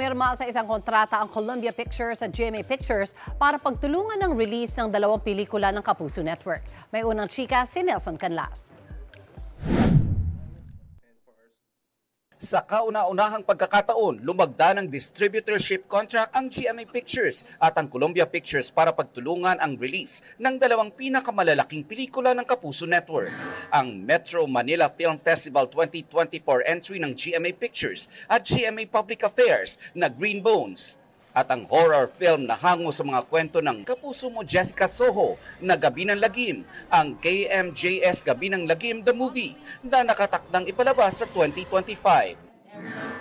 pumirma sa isang kontrata ang Columbia Pictures at GMA Pictures para pagtulungan ng release ng dalawang pelikula ng Kapuso Network. May unang chika si Nelson Canlas. Sa kauna-unahang pagkakataon, lumagda ng distributorship contract ang GMA Pictures at ang Columbia Pictures para pagtulungan ang release ng dalawang pinakamalalaking pelikula ng Kapuso Network. Ang Metro Manila Film Festival 2024 entry ng GMA Pictures at GMA Public Affairs na Green Bones. At ang horror film na hango sa mga kwento ng kapuso mo Jessica Soho na Gabi ng Lagim, ang KMJS Gabi ng Lagim The Movie na nakatakdang ipalabas sa 2025.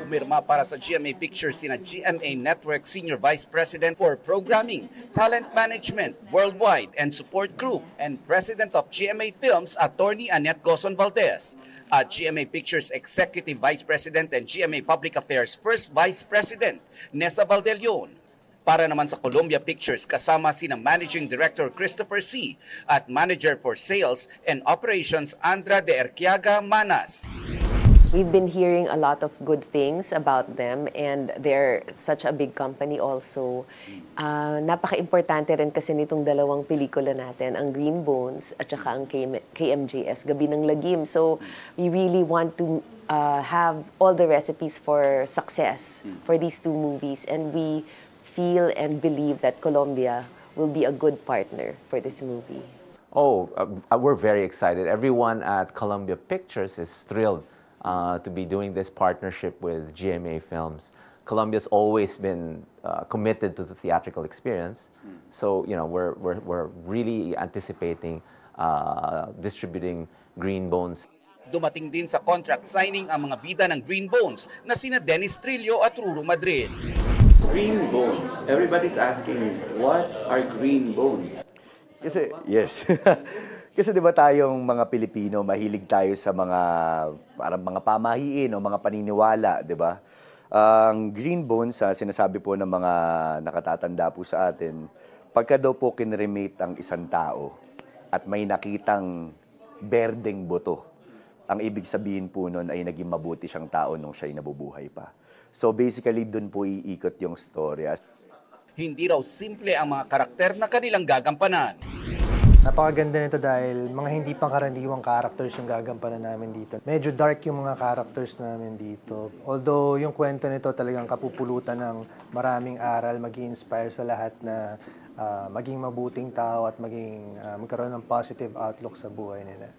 Pumirma para sa GMA Pictures sina GMA Network Senior Vice President for Programming, Talent Management, Worldwide and Support Group and President of GMA Films, Attorney Annette Gozon Valdez. At GMA Pictures Executive Vice President and GMA Public Affairs First Vice President, Nessa Valdelion. Para naman sa Columbia Pictures, kasama sina Managing Director Christopher C. at Manager for Sales and Operations Andra de Erquiaga Manas. We've been hearing a lot of good things about them and they're such a big company also. Napaka-importante rin kasi nitong dalawang pelikula natin, ang Green Bones at saka ang KMJS, Gabi ng Lagim. So we really want to have all the recipes for success for these two movies, and we feel and believe that Columbia will be a good partner for this movie. We're very excited. Everyone at Columbia Pictures is thrilled to be doing this partnership with GMA Films. Columbia's always been committed to the theatrical experience, so we're really anticipating distributing Green Bones. Dumating din sa contract signing ang mga bida ng Green Bones na sina Dennis Trillo at Ruru Madrid. Green Bones. Everybody's asking, what are Green Bones? Kasi, yes. Kasi 'di ba tayong mga Pilipino, mahilig tayo sa mga parang mga pamahiin o mga paniniwala, 'di ba? Ang Green Bones, sinasabi po ng mga nakatatanda po sa atin, pagka daw po kinremate ang isang tao at may nakitang berdeng buto, ang ibig sabihin po nun ay naging mabuti siyang tao nung siya'y nabubuhay pa. So basically, dun po iikot yung storya. Hindi raw simple ang mga karakter na kanilang gagampanan. Napakaganda nito dahil mga hindi pangkaraniwang characters yung gagampanan namin dito. Medyo dark yung mga characters namin dito. Although yung kwento nito talagang kapupulutan ng maraming aral, mag-i-inspire sa lahat na maging mabuting tao at magkaroon ng positive outlook sa buhay nila.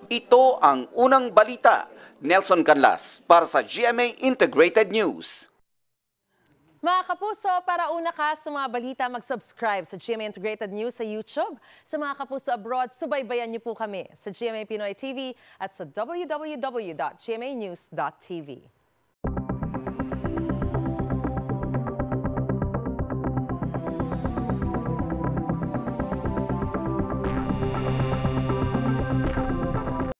Ito ang unang balita. Nelson Canlas para sa GMA Integrated News. Mga kapuso, para una ka sa mga balita, mag-subscribe sa GMA Integrated News sa YouTube. Sa mga kapuso abroad, subaybayan niyo po kami sa GMA Pinoy TV at sa www.gmanews.tv.